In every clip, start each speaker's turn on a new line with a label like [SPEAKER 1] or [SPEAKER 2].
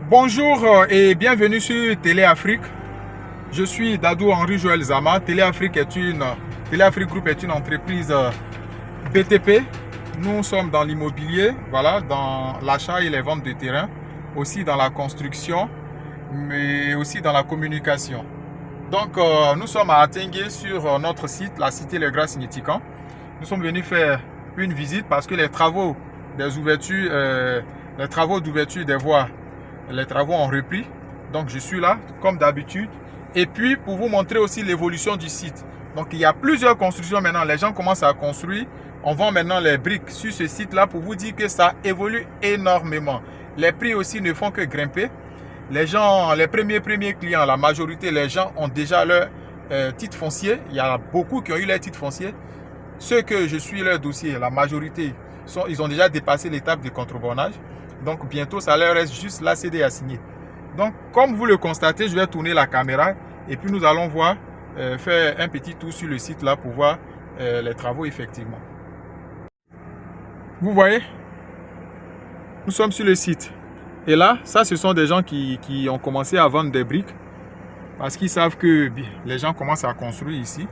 [SPEAKER 1] Bonjour et bienvenue sur Téléafrique. Je suis Dadou Henri Joël Zama. Téléafrique Group est une entreprise BTP. Nous sommes dans l'immobilier, voilà, dans l'achat et les ventes de terrain, aussi dans la construction, mais aussi dans la communication. Donc, nous sommes à Atengue sur notre site, la cité Les Gras Significant. Nous sommes venus faire une visite parce que les travaux d'ouverture des voies, les travaux ont repris. Donc, je suis là, comme d'habitude. Et puis, pour vous montrer aussi l'évolution du site. Donc, il y a plusieurs constructions maintenant. Les gens commencent à construire. On vend maintenant les briques sur ce site-là pour vous dire que ça évolue énormément. Les prix aussi ne font que grimper. Les gens, les premiers clients, la majorité, les gens ont déjà leur titre foncier. Il y a beaucoup qui ont eu leur titre foncier. Ceux que je suis leur dossier, la majorité, ils ont déjà dépassé l'étape de contrebornage. Donc, bientôt, ça leur reste juste la CD à signer. Donc, comme vous le constatez, je vais tourner la caméra et puis nous allons voir, faire un petit tour sur le site là pour voir les travaux effectivement. Vous voyez, nous sommes sur le site. Et là, ça, ce sont des gens qui ont commencé à vendre des briques parce qu'ils savent que les gens commencent à construire ici.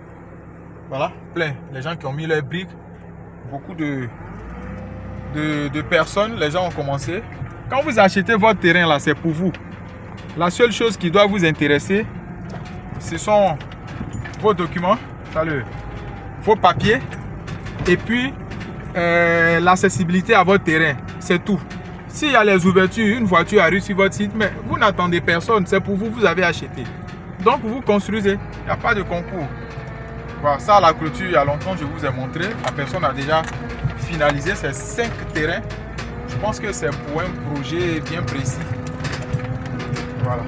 [SPEAKER 1] Voilà, plein. Les gens qui ont mis leurs briques, beaucoup de personnes, les gens ont commencé. Quand vous achetez votre terrain là, c'est pour vous. La seule chose qui doit vous intéresser, ce sont vos documents, vos papiers et puis l'accessibilité à votre terrain. C'est tout. S'il y a les ouvertures, une voiture arrive sur votre site, mais vous n'attendez personne, c'est pour vous, vous avez acheté. Donc vous construisez, il n'y a pas de concours. Voilà, ça à la clôture, il y a longtemps, je vous ai montré. La personne a déjà finalisé ses 5 terrains. Je pense que c'est pour un projet bien précis. Voilà.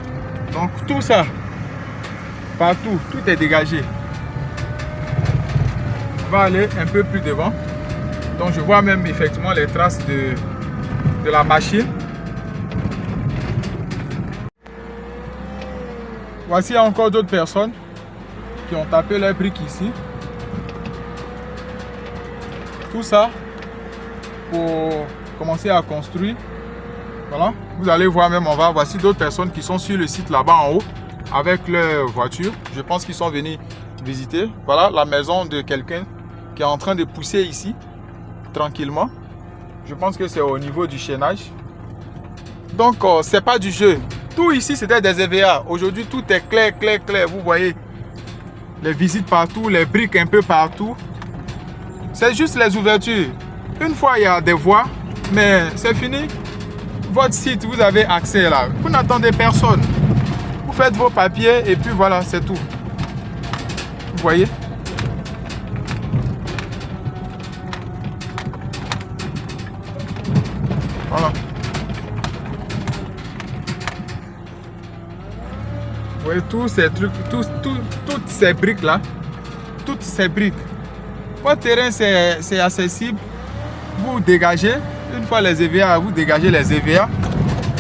[SPEAKER 1] Donc tout ça, partout, tout est dégagé. On va aller un peu plus devant. Donc je vois même effectivement les traces de la machine. Voici encore d'autres personnes qui ont tapé leurs briques ici. Tout ça pour commencer à construire. Voilà, vous allez voir même, voici d'autres personnes qui sont sur le site là-bas en haut avec leur voiture. Je pense qu'ils sont venus visiter. Voilà la maison de quelqu'un qui est en train de pousser ici, tranquillement. Je pense que c'est au niveau du chaînage. Donc, c'est pas du jeu. Tout ici, c'était des EVA. Aujourd'hui, tout est clair. Vous voyez les visites partout, les briques un peu partout. C'est juste les ouvertures. Une fois, il y a des voies, mais c'est fini. Votre site, vous avez accès là. Vous n'attendez personne. Vous faites vos papiers et puis voilà, c'est tout. Vous voyez? Voilà. Vous voyez tous ces trucs, toutes ces briques là. Toutes ces briques. Votre terrain, c'est accessible. Vous dégagez. Une fois les EVA, vous dégagez les EVA.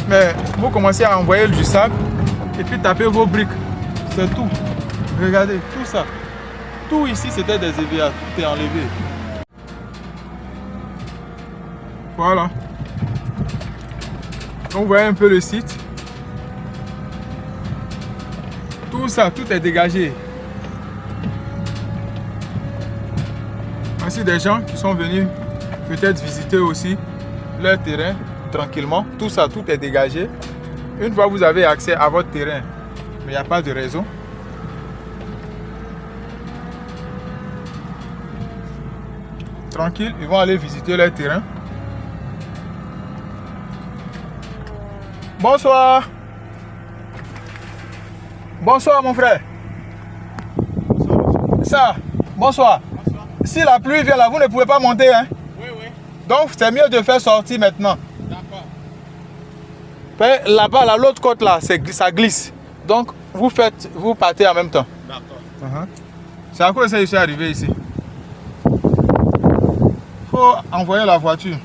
[SPEAKER 1] Mais vous commencez à envoyer du sable et puis taper vos briques. C'est tout. Regardez, tout ça. Tout ici, c'était des EVA. Tout est enlevé. Voilà. Donc, vous voyez un peu le site. Tout ça, tout est dégagé. Voici des gens qui sont venus peut-être visiter aussi leur terrain tranquillement. Tout ça, tout est dégagé. Une fois vous avez accès à votre terrain, mais il n'y a pas de raison. Tranquille, ils vont aller visiter leur terrain. Bonsoir. Bonsoir mon frère. Ça, bonsoir. Si la pluie vient là, vous ne pouvez pas monter, hein? Oui. Donc c'est mieux de faire sortir maintenant. D'accord. Là-bas, là, l'autre côte là, ça glisse. Donc vous partez en même temps. D'accord. C'est à quoi ça je suis arrivé ici? Il faut envoyer la voiture.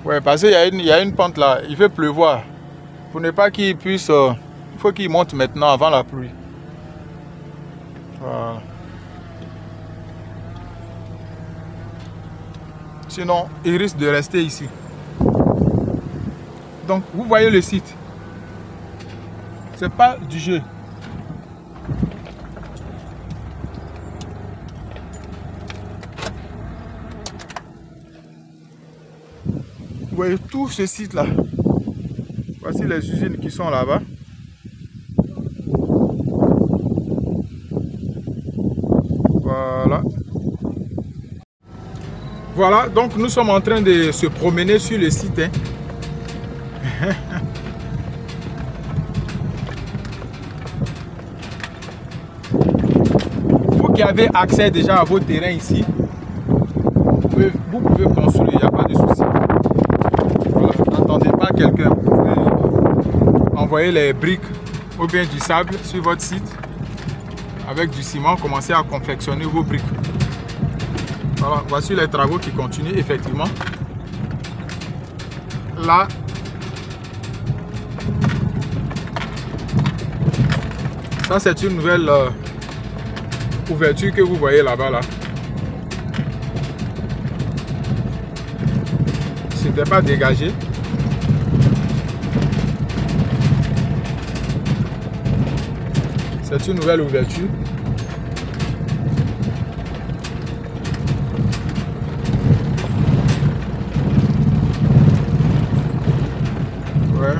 [SPEAKER 1] Ouais, parce qu'il y a une pente là, il fait pleuvoir. Pour ne pas qu'il puisse... il faut qu'il monte maintenant avant la pluie. Voilà. Sinon, il risque de rester ici. Donc vous voyez le site. C'est pas du jeu. Vous voyez tout ce site là. Voici les usines qui sont là-bas. Voilà. Voilà, donc nous sommes en train de se promener sur le site. Hein. Vous qui avez accès déjà à vos terrains ici, vous pouvez construire, il n'y a pas de souci. Voilà, n'attendez pas quelqu'un. Vous pouvez envoyer les briques ou bien du sable sur votre site. Avec du ciment, commencez à confectionner vos briques. Voilà, voici les travaux qui continuent effectivement. Là, ça c'est une nouvelle ouverture que vous voyez là-bas. Là. C'était pas dégagé. C'est une nouvelle ouverture. Ouais.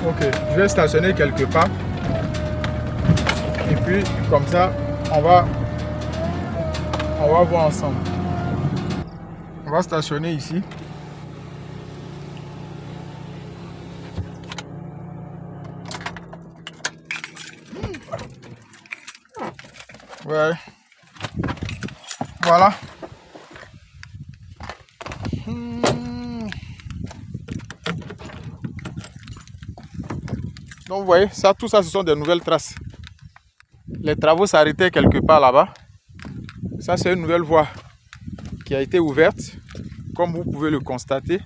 [SPEAKER 1] Ok, je vais stationner quelque part. Et puis, comme ça, on va voir ensemble. On va stationner ici. Ouais. Voilà. Donc vous voyez, ça, tout ça, ce sont des nouvelles traces. Les travaux s'arrêtaient quelque part là-bas. Ça, c'est une nouvelle voie qui a été ouverte, comme vous pouvez le constater.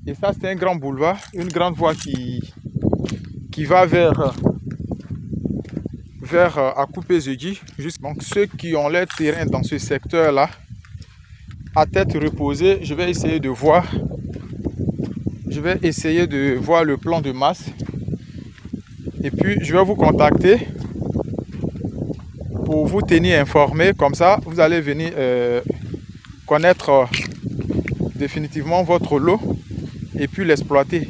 [SPEAKER 1] Et ça, c'est un grand boulevard, une grande voie qui va vers à Coupé-Zedji. Donc ceux qui ont leur terrain dans ce secteur-là, à tête reposée, je vais essayer de voir le plan de masse. Et puis, je vais vous contacter pour vous tenir informé. Comme ça, vous allez venir connaître définitivement votre lot et puis l'exploiter.